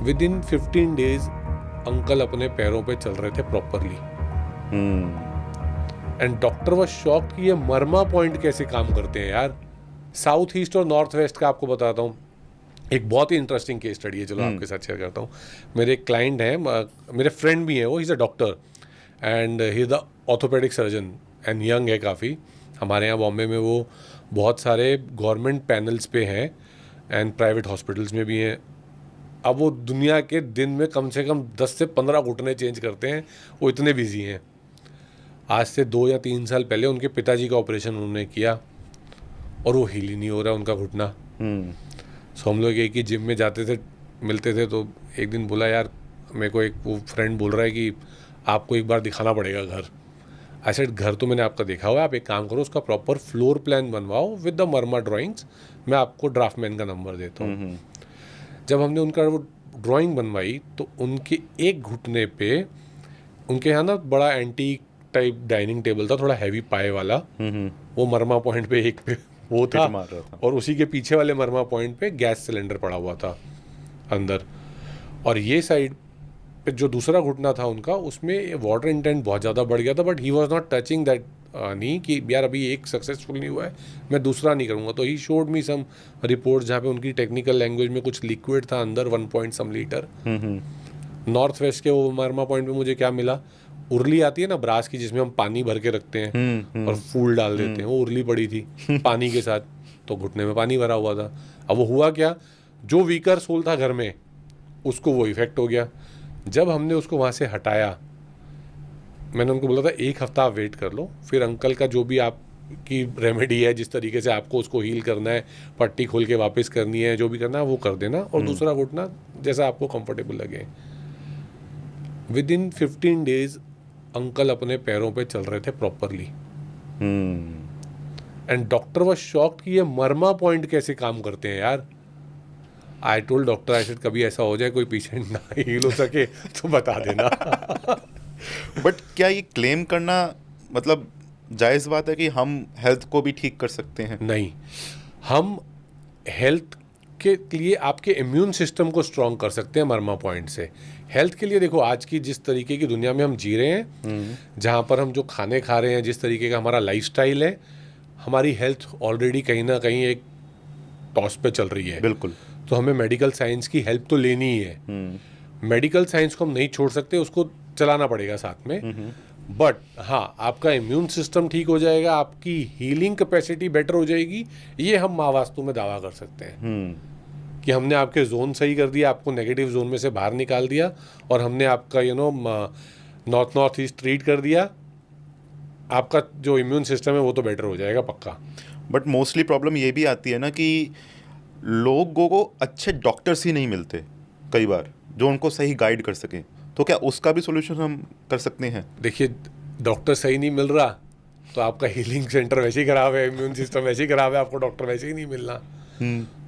With in 15 days uncle अपने पैरों पे चल रहे थे properly. And doctor was shocked कि ये मर्मा पॉइंट कैसे काम करते हैं यार। साउथ ईस्ट और नॉर्थ वेस्ट का आपको बताता हूँ, एक बहुत ही इंटरेस्टिंग केस स्टडी है, चलो आपके साथ शेयर करता हूँ। मेरे एक क्लाइंट हैं, मेरे फ्रेंड भी हैं, वो he is a doctor and he is the orthopaedic surgeon and young है काफ़ी। हमारे यहाँ बॉम्बे में वो बहुत सारे गवर्नमेंट पैनल्स पे हैं एंड प्राइवेट हॉस्पिटल्स में भी हैं। अब वो दुनिया के दिन में कम से कम 10 से 15 घुटने चेंज करते हैं, वो इतने बिजी हैं। आज से 2 या 3 साल पहले उनके पिताजी का ऑपरेशन उन्होंने किया और वो हील ही नहीं हो रहा उनका घुटना। सो हम लोग एक ही जिम में जाते थे, मिलते थे, तो एक दिन बोला यार मेरे को एक वो फ्रेंड बोल रहा है कि आपको एक बार दिखाना पड़ेगा घर। आई सेड घर तो मैंने आपका देखा हुआ है, आप एक काम करो उसका प्रॉपर फ्लोर प्लान बनवाओ विद द मर्मा ड्राइंग्स, मैं आपको ड्राफ्टमैन का नंबर देता हूँ। जब हमने उनका वो ड्राइंग बनवाई तो उनके एक घुटने पे, उनके यहाँ ना बड़ा एंटीक टाइप डाइनिंग टेबल था, थोड़ा हैवी पाए वाला, वो मर्मा पॉइंट पे एक पे वो था और उसी के पीछे वाले मर्मा पॉइंट पे गैस सिलेंडर पड़ा हुआ था अंदर। और ये साइड पे जो दूसरा घुटना था उनका, उसमें वाटर इंटेंट बहुत ज़्यादा बढ़ गया था, but he was not touching that नहीं कि यार अभी एक सक्सेसफुल नहीं हुआ है मैं दूसरा नहीं करूँगा। तो he showed me some report जहाँ पे उनकी टेक्निकल लैंग्वेज में कुछ लिक्विड था अंदर 1 point some litre. North west के वो मर्मा पॉइंट पे मुझे क्या मिला, उर्ली आती है ना ब्रास की, जिसमें हम पानी भर के रखते हैं और फूल डाल देते हैं, वो उर्ली पड़ी थी पानी के साथ, तो घुटने में पानी भरा हुआ था। अब वो हुआ क्या, जो वीकर सोल था घर में उसको वो इफेक्ट हो गया। जब हमने उसको वहाँ से हटाया, मैंने उनको बोला था 1 हफ्ता आप वेट कर लो, फिर अंकल का जो भी आपकी रेमेडी है, जिस तरीके से आपको उसको हील करना है, पट्टी खोल के वापस करनी है, जो भी करना है वो कर देना, और दूसरा घुटना जैसा आपको कंफर्टेबल लगे। विद इन 15 डेज अंकल अपने पैरों पे चल रहे थे properly. And doctor was shocked कि ये मर्मा पॉइंट कैसे काम करते हैं यार। I told doctor, I said कभी ऐसा हो जाए कोई पेशेंट ना हील हो सके तो बता देना। बट क्या ये क्लेम करना मतलब जायज़ बात है कि हम हेल्थ को भी ठीक कर सकते हैं? नहीं, हम हेल्थ के लिए आपके इम्यून सिस्टम को स्ट्रॉन्ग कर सकते हैं मर्मा पॉइंट से। हेल्थ के लिए देखो, आज की जिस तरीके की दुनिया में हम जी रहे हैं, जहाँ पर हम जो खाने खा रहे हैं, जिस तरीके का हमारा लाइफस्टाइल है, हमारी हेल्थ ऑलरेडी कहीं ना कहीं एक टॉस पे चल रही है। बिल्कुल। तो हमें मेडिकल साइंस की हेल्प तो लेनी ही है। मेडिकल साइंस को हम नहीं छोड़ सकते, उसको चलाना पड़ेगा साथ में। बट हाँ, आपका इम्यून सिस्टम ठीक हो जाएगा, आपकी हीलिंग कैपेसिटी बेटर हो जाएगी, ये हम माँ वास्तु में दावा कर सकते हैं कि हमने आपके जोन सही कर दिया, आपको नेगेटिव जोन में से बाहर निकाल दिया, और हमने आपका नॉर्थ ईस्ट ट्रीट कर दिया, आपका जो इम्यून सिस्टम है वो तो बेटर हो जाएगा पक्का। बट मोस्टली प्रॉब्लम ये भी आती है ना कि लोगों को अच्छे डॉक्टर्स ही नहीं मिलते कई बार जो उनको सही गाइड कर सकें, तो क्या उसका भी सोल्यूशन हम कर सकते हैं? देखिए, डॉक्टर सही नहीं मिल रहा तो आपका हीलिंग सेंटर वैसे ही खराब है, इम्यून सिस्टम वैसे ही खराब है, आपको डॉक्टर वैसे ही नहीं मिलना।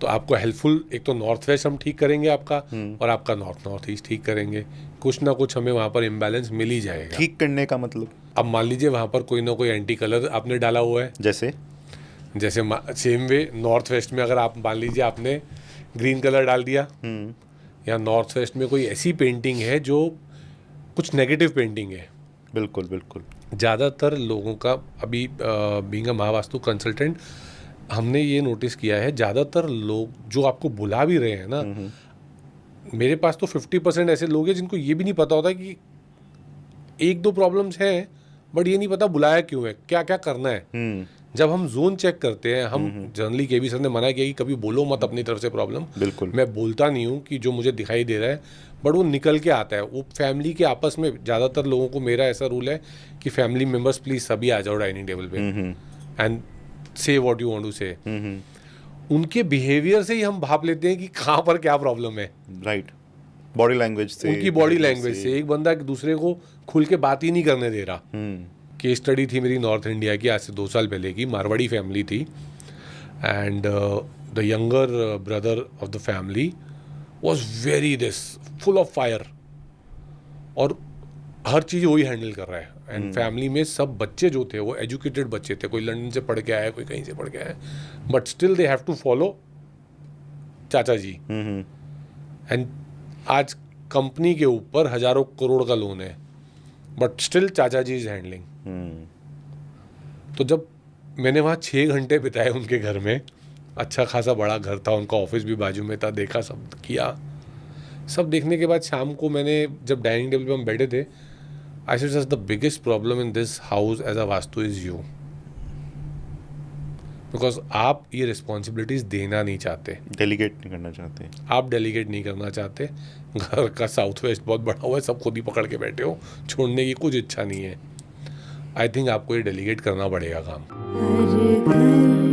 तो आपको हेल्पफुल एक तो नॉर्थ वेस्ट हम ठीक करेंगे आपका, और आपका नॉर्थ ईस्ट ठीक करेंगे, कुछ ना कुछ हमें वहाँ पर इम्बैलेंस मिल ही जाएगा। ठीक करने का मतलब? अब मान लीजिए वहाँ पर कोई ना कोई एंटी कलर आपने डाला हुआ है, जैसे सेम वे नॉर्थ वेस्ट में अगर आप मान लीजिए आपने ग्रीन कलर डाल दिया, या नॉर्थ वेस्ट में कोई ऐसी पेंटिंग है जो कुछ नेगेटिव पेंटिंग है। बिल्कुल बिल्कुल। ज़्यादातर लोगों का अभी बीइंग अ महावास्तु कंसल्टेंट हमने ये नोटिस किया है, ज़्यादातर लोग जो आपको बुला भी रहे हैं ना, मेरे पास तो 50% ऐसे लोग हैं जिनको ये भी नहीं पता होता कि 1-2 प्रॉब्लम्स हैं, बट ये नहीं पता बुलाया क्यों है, क्या क्या करना है। जब हम जोन चेक करते हैं, हम जनरली केवी सर ने मना किया कि कभी बोलो मत अपनी तरफ से प्रॉब्लम। बिल्कुल। मैं बोलता नहीं हूँ कि जो मुझे दिखाई दे रहा है, बट वो निकल के आता है। वो फैमिली के आपस में, ज़्यादातर लोगों को मेरा ऐसा रूल है कि फैमिली मेम्बर्स प्लीज सभी आ जाओ डाइनिंग टेबल पे एंड से व्हाट यू वांट टू से। उनके बिहेवियर से ही हम भाप लेते हैं कि कहाँ पर क्या प्रॉब्लम है। राइट। बॉडी लैंग्वेज से, उनकी बॉडी लैंग्वेज से। एक बंदा दूसरे को खुल के बात ही नहीं करने दे रहा। केस स्टडी थी मेरी नॉर्थ इंडिया की, आज से 2 साल पहले की, मारवाड़ी फैमिली थी, and the younger brother of the family was very full of fire, और हर चीज़ वही हैंडल कर रहा है। एंड फैमिली में सब बच्चे जो थे वो एजुकेटेड बच्चे थे, कोई लंदन से पढ़ के आया, कोई कहीं से पढ़ के आया, but still they have to follow चाचा जी। एंड आज कंपनी के ऊपर हजारों करोड़ का लोन है, बट स्टिल चाचा जी इज हैंडलिंग। तो जब मैंने वहाँ 6 घंटे बिताए उनके घर में, अच्छा खासा बड़ा घर था, उनका ऑफिस भी बाजू में था, देखा, सब किया। सब देखने के बाद शाम को मैंने जब डाइनिंग टेबल पे हम बैठे थे, I said the biggest problem in this house as a vastu is you, because आप ये रिस्पॉन्सिबिलिटीज देना नहीं चाहते, डेलीगेट नहीं करना चाहते, आप डेलीगेट नहीं करना चाहते। घर का साउथ वेस्ट बहुत बड़ा हुआ है, सब खुद ही पकड़ के बैठे हो, छोड़ने की कुछ इच्छा नहीं है। आई थिंक आपको ये डेलीगेट करना पड़ेगा काम।